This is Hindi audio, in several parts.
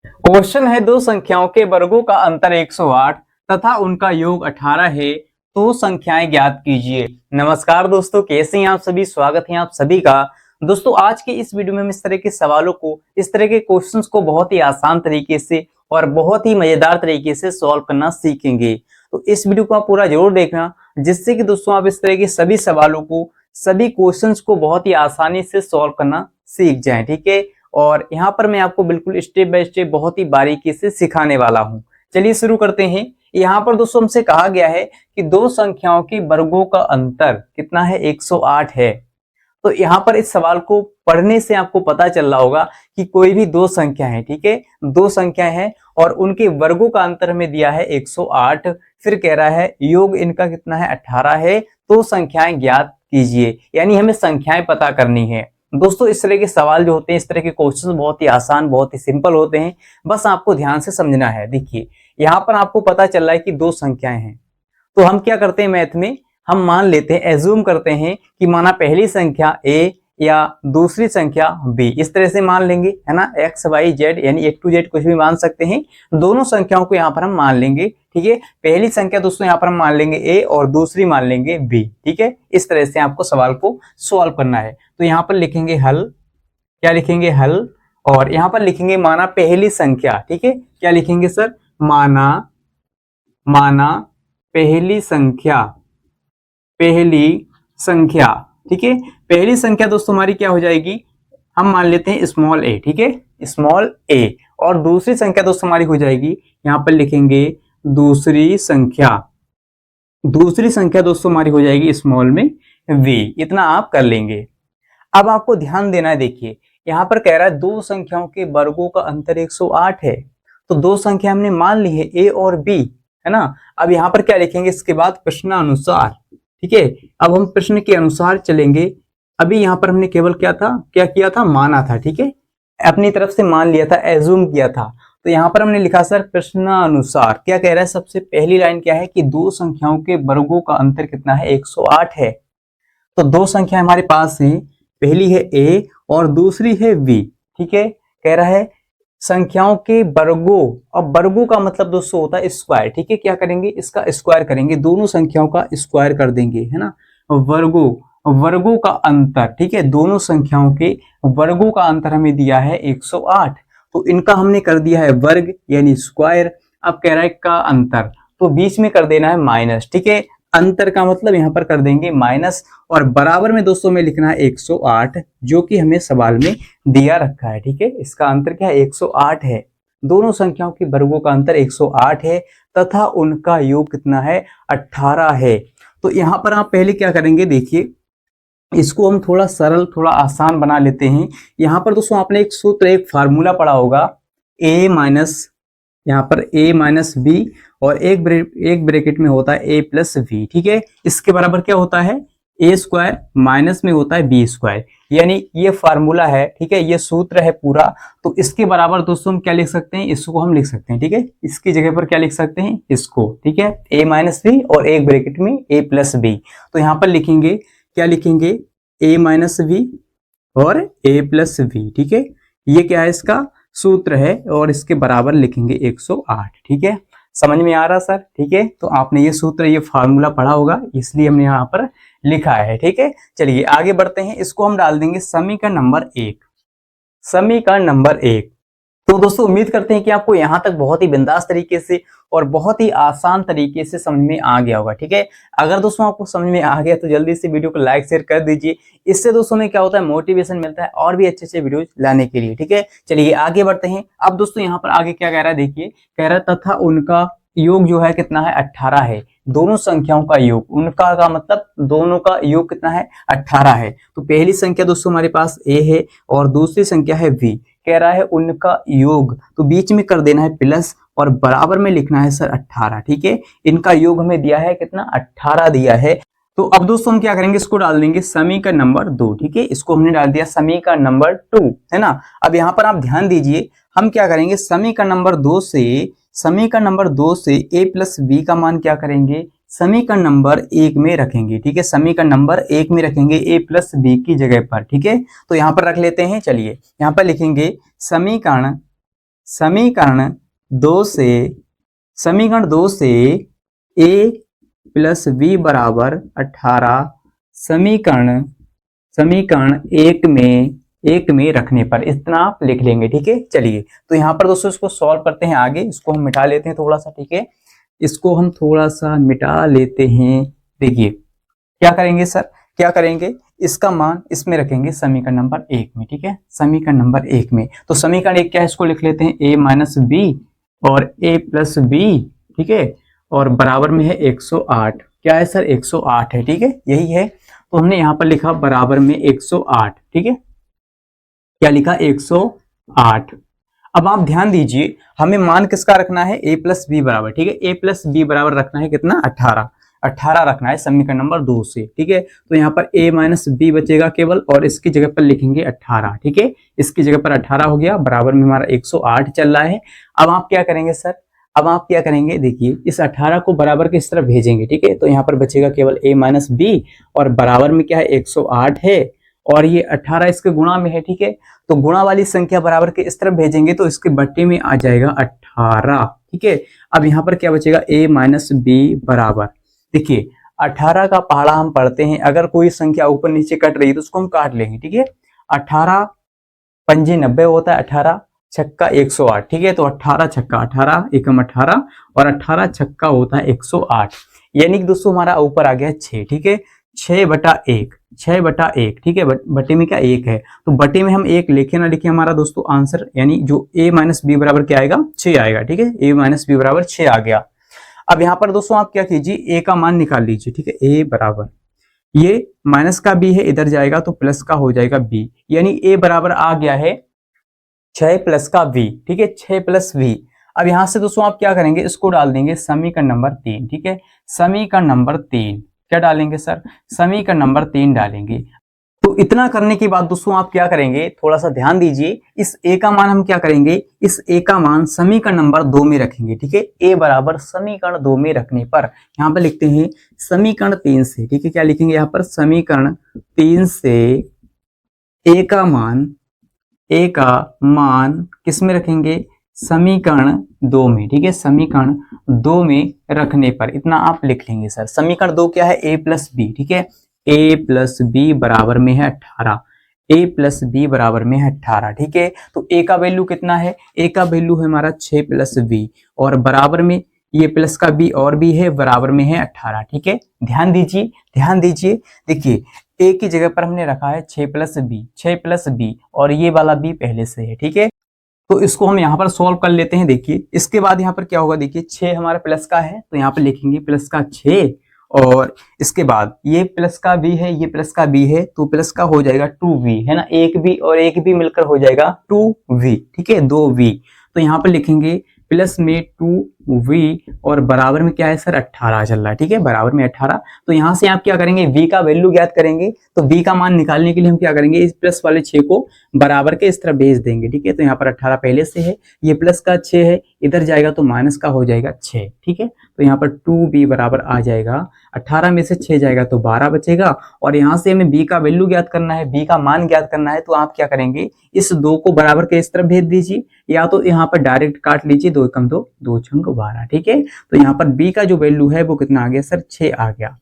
क्वेश्चन है दो संख्याओं के वर्गों का अंतर 108 तथा उनका योग 18 है, तो संख्याएं ज्ञात कीजिए। नमस्कार दोस्तों, कैसे हैं आप सभी। स्वागत है आप सभी का। दोस्तों आज के इस वीडियो में हम इस तरह के सवालों को, इस तरह के क्वेश्चंस को बहुत ही आसान तरीके से और बहुत ही मजेदार तरीके से सॉल्व करना सीखेंगे। तो इस वीडियो को आप पूरा जरूर देखना, जिससे कि दोस्तों आप इस तरह के सभी सवालों को, सभी क्वेश्चंस को बहुत ही आसानी से सॉल्व करना सीख जाएं। ठीक है, और यहाँ पर मैं आपको बिल्कुल स्टेप बाय स्टेप बहुत ही बारीकी से सिखाने वाला हूँ। चलिए शुरू करते हैं। यहाँ पर दोस्तों हमसे कहा गया है कि दो संख्याओं के वर्गों का अंतर कितना है, 108 है। तो यहाँ पर इस सवाल को पढ़ने से आपको पता चल रहा होगा कि कोई भी दो संख्या है, ठीक है, दो संख्या है और उनके वर्गों का अंतर हमें दिया है 108। फिर कह रहा है योग इनका कितना है, 18 है, तो संख्याएं ज्ञात कीजिए। यानी हमें संख्याएं पता करनी है। दोस्तों इस तरह के सवाल जो होते हैं, इस तरह के क्वेश्चन बहुत ही आसान, बहुत ही सिंपल होते हैं। बस आपको ध्यान से समझना है। देखिए यहाँ पर आपको पता चल रहा है कि दो संख्याएं हैं, तो हम क्या करते हैं मैथ में, हम मान लेते हैं, एज्यूम करते हैं कि माना पहली संख्या a या दूसरी संख्या b, इस तरह से मान लेंगे, है ना। x y z यानी a to z कुछ भी मान सकते हैं। दोनों संख्याओं को यहाँ पर हम मान लेंगे। ठीक है, पहली संख्या दोस्तों यहाँ पर हम मान लेंगे a और दूसरी मान लेंगे b। ठीक है, इस तरह से आपको सवाल को सॉल्व करना है। तो यहाँ पर लिखेंगे हल, क्या लिखेंगे, हल। और यहाँ पर लिखेंगे माना पहली संख्या। ठीक है, क्या लिखेंगे सर, माना पहली संख्या, पहली संख्या। ठीक है, पहली संख्या दोस्तों हमारी क्या हो जाएगी, हम मान लेते हैं स्मॉल a। ठीक है, स्मॉल a। और दूसरी संख्या दोस्तों हमारी हो जाएगी, यहां पर लिखेंगे दूसरी संख्या, दूसरी संख्या दोस्तों हमारी हो जाएगी स्मॉल में v। इतना आप कर लेंगे। अब आपको ध्यान देना है। देखिए यहां पर कह रहा है दो संख्याओं के वर्गों का अंतर 108 है, तो दो संख्या हमने मान ली है a और b, है ना। अब यहाँ पर क्या लिखेंगे, इसके बाद प्रश्नानुसार। ठीक है, अब हम प्रश्न के अनुसार चलेंगे। अभी यहाँ पर हमने केवल क्या किया था, माना था। ठीक है, अपनी तरफ से मान लिया था, एज्यूम किया था। तो यहाँ पर हमने लिखा सर प्रश्नानुसार। क्या कह रहा है, सबसे पहली लाइन क्या है कि दो संख्याओं के वर्गों का अंतर कितना है, 108 है। तो दो संख्या हमारे पास है, पहली है a और दूसरी है v। ठीक है, कह रहा है संख्याओं के वर्गों। अब वर्गों का मतलब दोस्तों होता है स्क्वायर। ठीक है, क्या करेंगे, इसका स्क्वायर करेंगे, दोनों संख्याओं का स्क्वायर कर देंगे, है ना। वर्गों का अंतर, ठीक है, दोनों संख्याओं के वर्गों का अंतर हमें दिया है 108। तो इनका हमने कर दिया है वर्ग यानी स्क्वायर। अब कह रहा है का अंतर, तो बीच में कर देना है माइनस। ठीक है, अंतर का मतलब यहां पर कर देंगे माइनस, और बराबर में दोस्तों में लिखना है 108, जो कि हमें सवाल में दिया रखा है। ठीक है, इसका अंतर क्या है, 108 है। दोनों संख्याओं के वर्गों का अंतर 108 है तथा उनका योग कितना है, 18 है। तो यहां पर आप पहले क्या करेंगे, देखिए इसको हम थोड़ा सरल, थोड़ा आसान बना लेते हैं। यहां पर दोस्तों आपने एक सूत्र, एक फार्मूला पढ़ा होगा, a माइनस, यहाँ पर a माइनस बी और एक ब्रैकेट में होता है a प्लस वी। ठीक है, इसके बराबर क्या होता है, a स्क्वायर माइनस में होता है b स्क्वायर। यानी ये फार्मूला है, ठीक है, ये सूत्र है पूरा। तो इसके बराबर दोस्तों हम क्या लिख सकते हैं, इसको हम लिख सकते हैं। ठीक है, इसकी जगह पर क्या लिख सकते हैं, इसको। ठीक है, a माइनस बी और एक ब्रैकेट में a प्लस बी। तो यहाँ पर लिखेंगे, क्या लिखेंगे, a माइनस बी और a प्लस बी। ठीक है, ये क्या है, इसका सूत्र है, और इसके बराबर लिखेंगे 108। ठीक है, समझ में आ रहा सर। ठीक है, तो आपने ये सूत्र, ये फार्मूला पढ़ा होगा, इसलिए हमने यहाँ पर लिखा है। ठीक है, चलिए आगे बढ़ते हैं। इसको हम डाल देंगे समीकरण नंबर 1, समीकरण नंबर 1। तो दोस्तों उम्मीद करते हैं कि आपको यहाँ तक बहुत ही बिंदास तरीके से और बहुत ही आसान तरीके से समझ में आ गया होगा। ठीक है, अगर दोस्तों आपको समझ में आ गया तो जल्दी से वीडियो को लाइक शेयर कर दीजिए। इससे दोस्तों में क्या होता है, मोटिवेशन मिलता है और भी अच्छे वीडियो लाने के लिए। ठीक है, चलिए आगे बढ़ते हैं। अब दोस्तों यहाँ पर आगे क्या कह रहा है, देखिए कह रहा है तथा उनका योग जो है कितना है, 18 है। दोनों संख्याओं का योग, उनका का मतलब दोनों का योग कितना है, 18 है। तो पहली संख्या दोस्तों हमारे पास a है और दूसरी संख्या है v। कह रहा है उनका योग, तो बीच में कर देना है प्लस और बराबर में लिखना है सर 18। ठीक है, इनका योग हमें दिया है कितना, 18 दिया है। तो अब दोस्तों हम क्या करेंगे, इसको डाल देंगे समीकरण नंबर 2। ठीक है, इसको हमने डाल दिया समीकरण नंबर 2, है ना। अब यहाँ पर आप ध्यान दीजिए, हम क्या करेंगे, समीकरण नंबर 2 से a प्लस बी का मान क्या करेंगे, समीकरण नंबर 1 में रखेंगे। ठीक है, समीकरण नंबर 1 में रखेंगे a प्लस बी की जगह पर। ठीक है, तो यहाँ पर रख लेते हैं। चलिए यहाँ पर लिखेंगे समीकरण समीकरण 2 से a प्लस बी बराबर 18 समीकरण एक में रखने पर, इतना आप लिख लेंगे। ठीक है, चलिए तो यहाँ पर दोस्तों इसको सॉल्व करते हैं आगे। इसको हम मिटा लेते हैं थोड़ा सा। ठीक है, इसको हम थोड़ा सा मिटा लेते हैं। देखिए क्या करेंगे सर, क्या करेंगे, इसका मान इसमें रखेंगे समीकरण नंबर 1 में। ठीक है, समीकरण नंबर 1 में, तो समीकरण 1 क्या है, इसको लिख लेते हैं a माइनस बी और a प्लस बी। ठीक है, और बराबर में है 108। क्या है सर, 108 है। ठीक है, यही है, तो हमने यहाँ पर लिखा बराबर में 108। ठीक है, क्या लिखा, 108। अब आप ध्यान दीजिए, हमें मान किसका रखना है, a प्लस बी बराबर। ठीक है, a प्लस बी बराबर रखना है कितना, 18 रखना है समीकरण नंबर 2 से। ठीक है, तो यहाँ पर a माइनस बी बचेगा केवल, और इसकी जगह पर लिखेंगे 18। ठीक है, इसकी जगह पर 18 हो गया, बराबर में हमारा 108 चल रहा है। अब आप क्या करेंगे सर, अब आप क्या करेंगे, देखिए इस 18 को बराबर के इस तरफ भेजेंगे। ठीक है, तो यहाँ पर बचेगा केवल a माइनस बी, और बराबर में क्या है, 108 है, और ये 18 इसके गुणा में है। ठीक है, तो गुणा वाली संख्या बराबर के इस तरफ भेजेंगे तो इसके बट्टे में आ जाएगा 18। ठीक है, अब यहाँ पर क्या बचेगा, a माइनस बी बराबर, देखिए 18 का पहाड़ा हम पढ़ते हैं, अगर कोई संख्या ऊपर नीचे कट रही है तो उसको हम काट लेंगे। ठीक है, 18 पंजे 90 होता है, 18 छक्का 108। ठीक है, तो 18 छक्का 18 एकम 18, और 18 छक्का होता है 108, यानी कि दोस्तों हमारा ऊपर आ गया 6। ठीक है, 6/1, 6/1। ठीक है, बटे में क्या 1 है, तो बटे में हम 1 लिखे ना लिखे, हमारा दोस्तों आंसर यानी जो a माइनस बी बराबर क्या आएगा, 6 आएगा। ठीक है, a माइनस बी बराबर 6 आ गया। अब यहाँ पर दोस्तों आप क्या कीजिए, a का मान निकाल लीजिए। ठीक है, a बराबर, ये माइनस का b है, इधर जाएगा तो प्लस का हो जाएगा b, यानी a बराबर आ गया है 6 प्लस का v। ठीक है, 6 प्लस v। अब यहां से दोस्तों आप क्या करेंगे, इसको डाल देंगे समीकरण नंबर 3। ठीक है, समीकरण नंबर 3 क्या डालेंगे सर, समीकरण नंबर 3 डालेंगे। तो इतना करने के बाद दोस्तों आप क्या करेंगे, थोड़ा सा ध्यान दीजिए, इस a का मान हम क्या करेंगे, इस a का मान समीकरण नंबर 2 में रखेंगे। ठीक है, a बराबर समीकरण 2 में रखने पर यहाँ पर लिखते हैं समीकरण 3 से। ठीक है, क्या लिखेंगे यहाँ पर, समीकरण 3 से a का मान किस में रखेंगे, समीकरण 2 में। ठीक है, समीकरण 2 में रखने पर इतना आप लिख लेंगे सर। समीकरण 2 क्या है, a प्लस बी। ठीक है, a प्लस बी बराबर में है 18, a प्लस बी बराबर में है 18। ठीक है, तो a का वैल्यू कितना है, a का वैल्यू है हमारा 6 प्लस b, और बराबर में ये प्लस का b और b है, बराबर में है 18। ठीक है, ध्यान दीजिए, ध्यान दीजिए, देखिए a की जगह पर हमने रखा है 6 प्लस b, और ये वाला b पहले से है। ठीक है, तो इसको हम यहाँ पर सॉल्व कर लेते हैं। देखिए इसके बाद यहाँ पर क्या होगा, देखिए 6 हमारा प्लस का है, तो यहाँ पर लिखेंगे प्लस का 6, और इसके बाद ये प्लस का b है, ये प्लस का b है, तो प्लस का हो जाएगा 2v, है ना, एक b और एक b मिलकर हो जाएगा 2v। ठीक है, 2v, तो यहाँ पर लिखेंगे प्लस में 2v, और बराबर में क्या है सर, 18 चल रहा है। ठीक है, बराबर में 18, तो यहाँ से आप क्या करेंगे, v का वैल्यू ज्ञात करेंगे। तो v का मान निकालने के लिए हम क्या करेंगे, इस प्लस वाले 6 को बराबर के इस तरह भेज देंगे। ठीक है, तो यहाँ पर 18 पहले से है, ये प्लस का 6 है, इधर जाएगा तो माइनस का हो जाएगा 6। ठीक है, तो यहाँ पर 2b बराबर आ जाएगा, 18 में से 6 जाएगा तो 12 बचेगा, और यहाँ से हमें b का वैल्यू ज्ञात करना है, b का मान ज्ञात करना है। तो आप क्या करेंगे, इस 2 को बराबर के इस तरफ भेज दीजिए, या तो यहाँ पर डायरेक्ट काट लीजिए, 2 एकम 2, 2 छंग 12। ठीक है, तो यहाँ पर b का जो वैल्यू है वो कितना आ गया सर, 6 आ गया।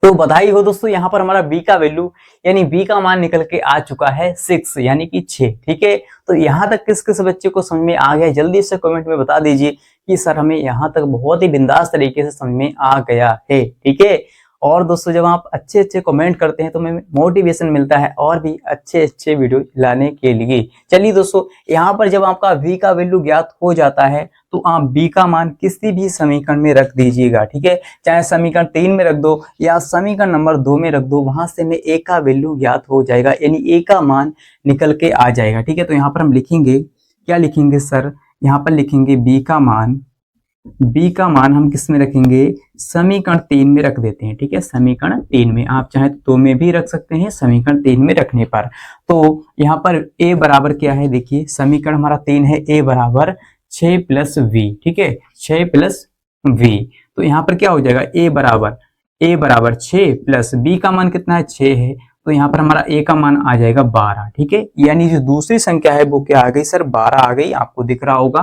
तो बधाई हो दोस्तों, यहाँ पर हमारा b का वैल्यू यानी b का मान निकल के आ चुका है 6 यानी कि 6। ठीक है, तो यहाँ तक किस किस बच्चे को समझ में आ गया, जल्दी से कमेंट में बता दीजिए कि सर हमें यहाँ तक बहुत ही बिंदास तरीके से समझ में आ गया है। ठीक है, और दोस्तों जब आप अच्छे अच्छे कमेंट करते हैं तो हमें मोटिवेशन मिलता है और भी अच्छे अच्छे वीडियो लाने के लिए। चलिए दोस्तों, यहाँ पर जब आपका v का वैल्यू ज्ञात हो जाता है तो आप b का मान किसी भी समीकरण में रख दीजिएगा। ठीक है, चाहे समीकरण 3 में रख दो या समीकरण नंबर 2 में रख दो, वहां से हमें a का वैल्यू ज्ञात हो जाएगा, यानी a का मान निकल के आ जाएगा। ठीक है, तो यहाँ पर हम लिखेंगे, क्या लिखेंगे सर, यहाँ पर लिखेंगे b का मान हम किस में रखेंगे, समीकरण 3 में रख देते हैं। ठीक है, समीकरण 3 में, आप चाहे तो में भी रख सकते हैं, समीकरण 3 में रखने पर। तो यहाँ पर a बराबर क्या है, देखिए समीकरण हमारा 3 है, a बराबर 6 प्लस v। ठीक है, 6 प्लस v, तो यहाँ पर क्या हो जाएगा, a बराबर 6 प्लस b का मान कितना है, 6 है, तो यहाँ पर हमारा a का मान आ जाएगा 12, ठीक है। यानी जो दूसरी संख्या है वो क्या आ गई सर, 12 आ गई, आपको दिख रहा होगा।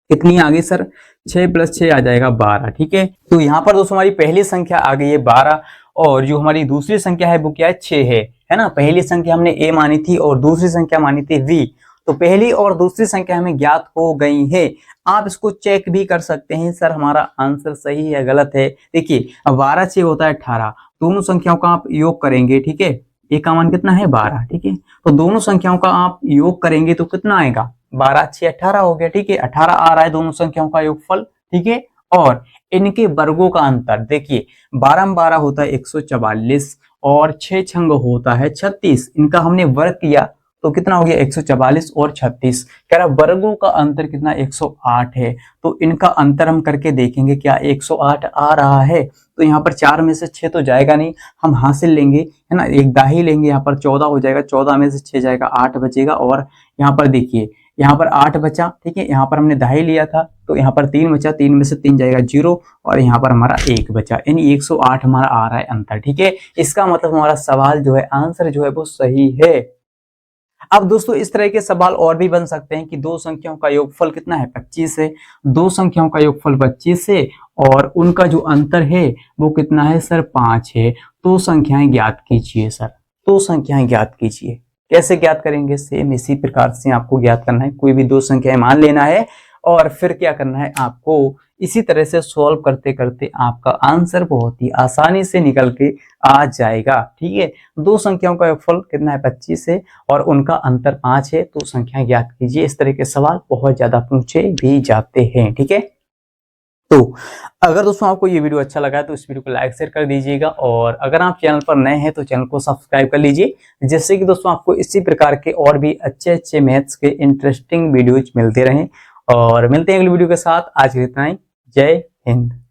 कितनी आ गई सर, 6 + 6 आ जाएगा 12, ठीक है। तो यहाँ पर दोस्तों हमारी पहली संख्या आ गई है 12 और जो हमारी दूसरी संख्या है वो क्या है, 6 है ना। पहली संख्या हमने a मानी थी और दूसरी संख्या मानी थी v। तो पहली और दूसरी संख्या हमें ज्ञात हो गई है। आप इसको चेक भी कर सकते हैं सर हमारा आंसर सही है गलत है। देखिए 12 6 होता है 18, दोनों संख्याओं का आप योग करेंगे, ठीक है। a का मान कितना है 12, ठीक है। तो दोनों संख्याओं का आप योग करेंगे तो कितना आएगा, 12 6 18 हो गया, ठीक है। 18 आ रहा है दोनों संख्याओं का योगफल, ठीक है। और इनके वर्गों का अंतर देखिए, 12 में 12 होता है 144 और 6 छंग होता है 36। इनका हमने वर्ग किया तो कितना हो गया 144 और 36। कह रहा वर्गों का अंतर कितना 108 है। तो इनका अंतर हम करके देखेंगे क्या 108 आ रहा है। तो यहाँ पर 4 में से 6 तो जाएगा नहीं, हम हासिल लेंगे है ना, एक दाही लेंगे, यहाँ पर 14 हो जाएगा, 14 में से 6 जाएगा 8 बचेगा। और यहाँ पर देखिए यहाँ पर 8 बचा, ठीक है। यहाँ पर हमने दाही लिया था तो यहाँ पर 3 बचा, 3 में से 3 जाएगा 0 और यहाँ पर हमारा 1 बचा, यानी 108 हमारा आ रहा है अंतर, ठीक है। इसका मतलब हमारा सवाल जो है, आंसर जो है वो सही है। अब दोस्तों इस तरह के सवाल और भी बन सकते हैं कि दो संख्याओं का योगफल कितना है 25 है, दो संख्याओं का योगफल 25 है और उनका जो अंतर है वो कितना है सर 5 है। तो संख्याएं ज्ञात कीजिए सर, तो संख्याएं ज्ञात कीजिए। कैसे ज्ञात करेंगे, सेम इसी प्रकार से आपको ज्ञात करना है। कोई भी दो संख्याएं मान लेना है और फिर क्या करना है आपको, इसी तरह से सॉल्व करते करते आपका आंसर बहुत ही आसानी से निकल के आ जाएगा, ठीक है। दो संख्याओं का योगफल कितना है 25 है और उनका अंतर 5 है, तो संख्या ज्ञात कीजिए। इस तरह के सवाल बहुत ज्यादा पूछे भी जाते हैं, ठीक है। तो अगर दोस्तों आपको ये वीडियो अच्छा लगा है तो इस वीडियो को लाइक शेयर कर दीजिएगा और अगर आप चैनल पर नए हैं तो चैनल को सब्सक्राइब कर लीजिए, जिससे कि दोस्तों आपको इसी प्रकार के और भी अच्छे मैथ्स के इंटरेस्टिंग वीडियोज मिलते रहें। और मिलते हैं अगली वीडियो के साथ, आज के इतना ही। जय हिंद।